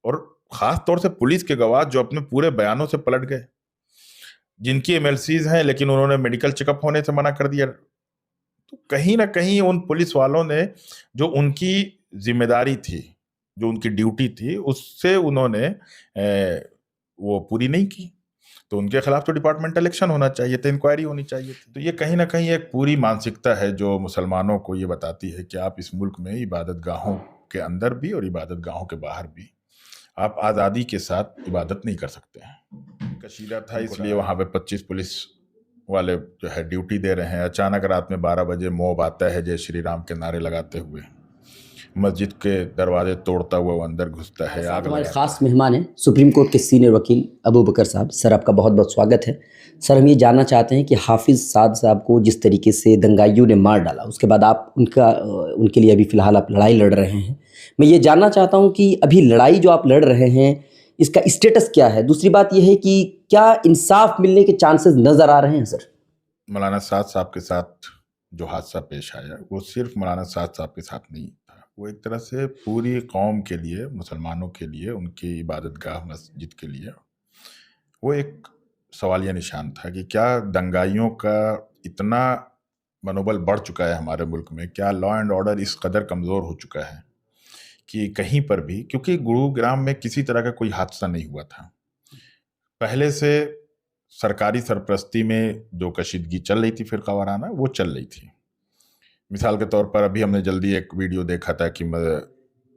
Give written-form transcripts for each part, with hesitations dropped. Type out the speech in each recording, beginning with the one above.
और खास तौर से पुलिस के गवाह जो अपने पूरे बयानों से पलट गए, जिनकी एमएलसीज हैं लेकिन उन्होंने मेडिकल चेकअप होने से मना कर दिया। तो कहीं ना कहीं उन पुलिस वालों ने जो उनकी जिम्मेदारी थी, जो उनकी ड्यूटी थी, उससे उन्होंने वो पूरी नहीं की। तो उनके खिलाफ तो डिपार्टमेंटल एक्शन होना चाहिए था, इंक्वायरी होनी चाहिए थी। तो ये कहीं ना कहीं एक पूरी मानसिकता है जो मुसलमानों को ये बताती है कि आप इस मुल्क में इबादत गाहों के अंदर भी और इबादत गाहों के बाहर भी आप आज़ादी के साथ इबादत नहीं कर सकते हैं। कशीदा था, इसलिए वहाँ पे 25 पुलिस वाले जो है ड्यूटी दे रहे हैं। अचानक रात में 12 बजे मॉब आता है जय श्री राम के नारे लगाते हुए, मस्जिद के दरवाजे तोड़ता हुआ वो अंदर घुसता है, आग हमारे लगाता खास है। मेहमान हैं सुप्रीम कोर्ट के सीनियर वकील अबू बकर साहब। सर, आपका बहुत बहुत स्वागत है। सर, हम ये जानना चाहते हैं कि हाफिज साद साहब को जिस तरीके से दंगाइयों ने मार डाला, उसके बाद आप उनके लिए अभी फ़िलहाल आप लड़ाई लड़ रहे हैं। मैं ये जानना चाहता हूँ कि अभी लड़ाई जो आप लड़ रहे हैं, इसका स्टेटस क्या है? दूसरी बात यह है कि क्या इंसाफ मिलने के चांसेस नज़र आ रहे हैं सर? मौलाना साद साहब के साथ जो हादसा पेश आया वो सिर्फ मौलाना साद साहब के साथ नहीं था, वो एक तरह से पूरी कौम के लिए, मुसलमानों के लिए, उनकी इबादत गाह मस्जिद के लिए वो एक सवालिया निशान था कि क्या दंगाइयों का इतना मनोबल बढ़ चुका है हमारे मुल्क में, क्या लॉ एंड ऑर्डर इस कदर कमज़ोर हो चुका है कि कहीं पर भी, क्योंकि गुरुग्राम में किसी तरह का कोई हादसा नहीं हुआ था पहले से। सरकारी सरपरस्ती में जो कशीदगी चल रही थी फिरका वाराना, वो चल रही थी। मिसाल के तौर पर अभी हमने जल्दी एक वीडियो देखा था कि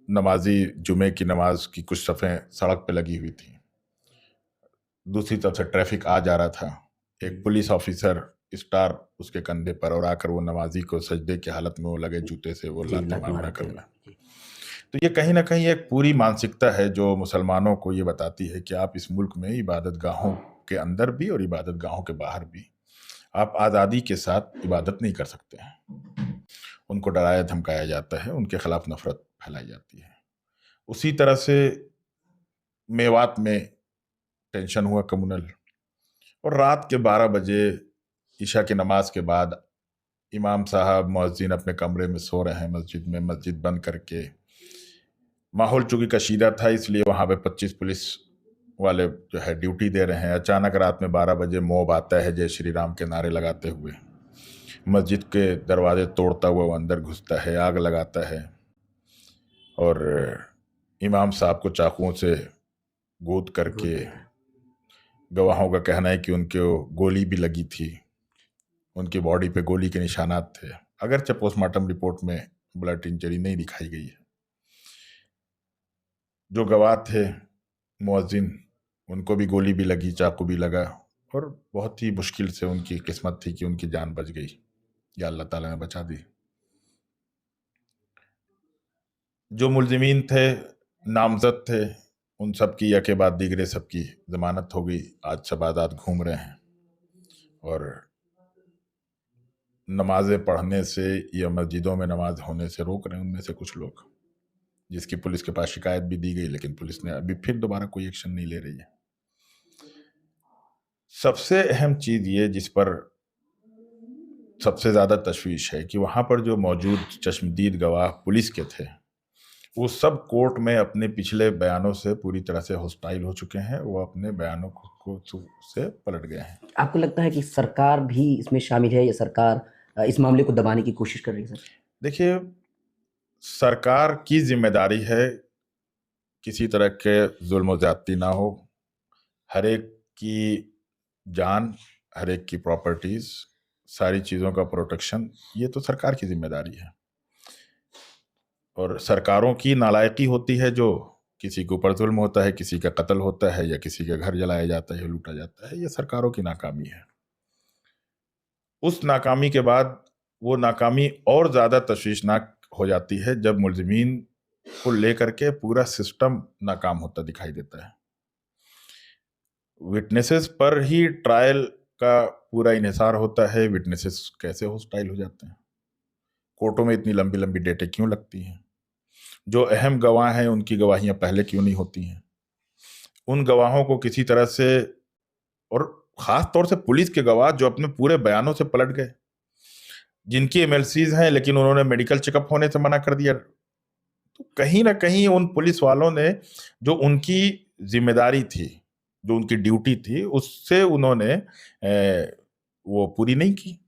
नमाजी जुमे की नमाज की कुछ सफ़ें सड़क पे लगी हुई थी, दूसरी तरफ से ट्रैफिक आ जा रहा था, एक पुलिस ऑफिसर स्टार उसके कंधे पर, और आकर वो नमाजी को सजदे की हालत में वो लगे जूते से वो लात मारना कर रहा है। तो ये कहीं ना कहीं एक पूरी मानसिकता है जो मुसलमानों को ये बताती है कि आप इस मुल्क में इबादत गाहों के अंदर भी और इबादत गाहों के बाहर भी आप आज़ादी के साथ इबादत नहीं कर सकते हैं। उनको डराया धमकाया जाता है, उनके खिलाफ नफरत फैलाई जाती है। उसी तरह से मेवात में टेंशन हुआ कम्युनल, और रात के 12 बजे ईशा की नमाज के बाद इमाम साहब मुअज्जिन अपने कमरे में सो रहे हैं मस्जिद में, मस्जिद बंद करके। माहौल चूंकि कशीदा था, इसलिए वहाँ पे 25 पुलिस वाले जो है ड्यूटी दे रहे हैं। अचानक रात में 12 बजे मॉब आता है जय श्री राम के नारे लगाते हुए, मस्जिद के दरवाजे तोड़ता हुआ वो अंदर घुसता है, आग लगाता है, और इमाम साहब को चाकुओं से गोद करके, गवाहों का कहना है कि उनके गोली भी लगी थी, उनकी बॉडी पे गोली के निशानात थे, अगरचे पोस्टमार्टम रिपोर्ट में ब्लड इंजरी नहीं दिखाई गई है। जो गवाह थे मुअज्जिन, उनको भी गोली भी लगी, चाकू भी लगा, और बहुत ही मुश्किल से उनकी किस्मत थी कि उनकी जान बच गई, या अल्लाह ताला ने बचा दी। जो मुलजिमीन थे, नामजद थे, उन सब की यके बाद दीगरे सब की जमानत हो गई। आज सब आज़ाद घूम रहे हैं, और नमाजें पढ़ने से या मस्जिदों में नमाज होने से रोक रहे हैं उनमें से कुछ लोग, जिसकी पुलिस के पास शिकायत भी दी गई, लेकिन पुलिस ने अभी फिर दोबारा कोई एक्शन नहीं ले रही है। सबसे अहम चीज़ ये जिस पर सबसे ज़्यादा तशवीश है कि वहाँ पर जो मौजूद चश्मदीद गवाह पुलिस के थे, वो सब कोर्ट में अपने पिछले बयानों से पूरी तरह से हॉस्टाइल हो चुके हैं, वो अपने बयानों को से पलट गए हैं। आपको लगता है कि सरकार भी इसमें शामिल है या सरकार इस मामले को दबाने की कोशिश कर रही है सर? देखिए, सरकार की जिम्मेदारी है किसी तरह के जुल्म ज़्यादती ना हो, हर एक की जान, हर एक की प्रॉपर्टीज़, सारी चीज़ों का प्रोटेक्शन, ये तो सरकार की जिम्मेदारी है। और सरकारों की नालायकी होती है जो किसी के ऊपर जुल्म होता है, किसी का कत्ल होता है, या किसी का घर जलाया जाता है या लूटा जाता है, ये सरकारों की नाकामी है। उस नाकामी के बाद वो नाकामी और ज़्यादा तशवीशनाक हो जाती है जब मुलजिमीन को लेकर के पूरा सिस्टम नाकाम होता दिखाई देता है। विटनेसेस पर ही ट्रायल का पूरा इन्हिसार होता है। विटनेसेस कैसे हॉस्टाइल हो जाते हैं, कोर्टों में इतनी लंबी लंबी डेटें क्यों लगती हैं, जो अहम गवाह हैं उनकी गवाहियां पहले क्यों नहीं होती हैं, उन गवाहों को किसी तरह से, और ख़ास तौर से पुलिस के गवाह जो अपने पूरे बयानों से पलट गए, जिनकी एमएलसीज हैं लेकिन उन्होंने मेडिकल चेकअप होने से मना कर दिया। तो कहीं ना कहीं उन पुलिस वालों ने जो उनकी जिम्मेदारी थी, जो उनकी ड्यूटी थी, उससे उन्होंने वो पूरी नहीं की।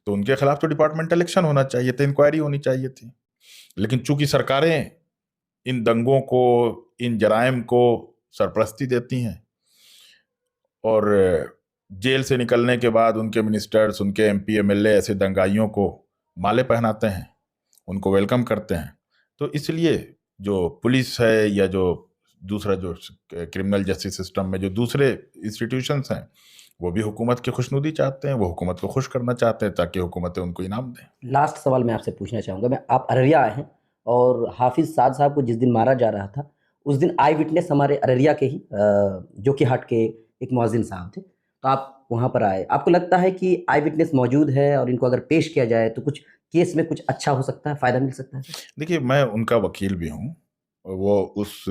तो उनके खिलाफ तो डिपार्टमेंटल एक्शन होना चाहिए था, इंक्वायरी होनी चाहिए थी। लेकिन चूंकि सरकारें इन दंगों को, इन जराइम को सरपरस्ती देती हैं और जेल से निकलने के बाद उनके मिनिस्टर्स, उनके एमपी एमएलए ऐसे दंगाइयों को माले पहनाते हैं, उनको वेलकम करते हैं, तो इसलिए जो पुलिस है या जो दूसरा जो क्रिमिनल जस्टिस सिस्टम में जो दूसरे इंस्टीट्यूशंस हैं, वो भी हुकूमत की खुशनुदी चाहते हैं, वो हुकूमत को खुश करना चाहते हैं ताकि हुकूमतें उनको इनाम दें। लास्ट सवाल मैं आपसे पूछना चाहूँगा, आप अररिया आए हैं और हाफिज़ साद साहब को जिस दिन मारा जा रहा था, उस दिन आई विटनेस हमारे अररिया के ही जोकीहाट के एक मुअज़्ज़िन साहब थे, तो आप वहाँ पर आए। आपको लगता है कि आई विटनेस मौजूद है और इनको अगर पेश किया जाए तो कुछ केस में कुछ अच्छा हो सकता है, फ़ायदा मिल सकता है? देखिए, मैं उनका वकील भी हूँ। वो उस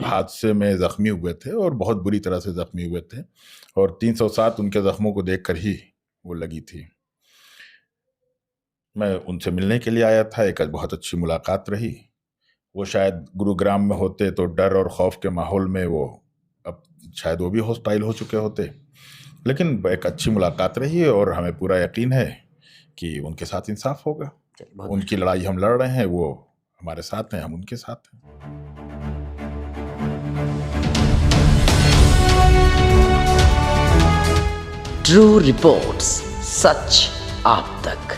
हादसे में ज़ख्मी हुए थे और बहुत बुरी तरह से ज़ख्मी हुए थे और 307 उनके ज़ख्मों को देखकर ही वो लगी थी। मैं उनसे मिलने के लिए आया था, एक बहुत अच्छी मुलाकात रही। वो शायद गुरुग्राम में होते तो डर और खौफ के माहौल में वो अब शायद वो भी हॉस्टाइल हो चुके होते, लेकिन एक अच्छी मुलाकात रही और हमें पूरा यकीन है कि उनके साथ इंसाफ होगा। उनकी लड़ाई हम लड़ रहे हैं, वो हमारे साथ हैं, हम उनके साथ हैं। ट्रू रिपोर्ट्स, सच आप तक।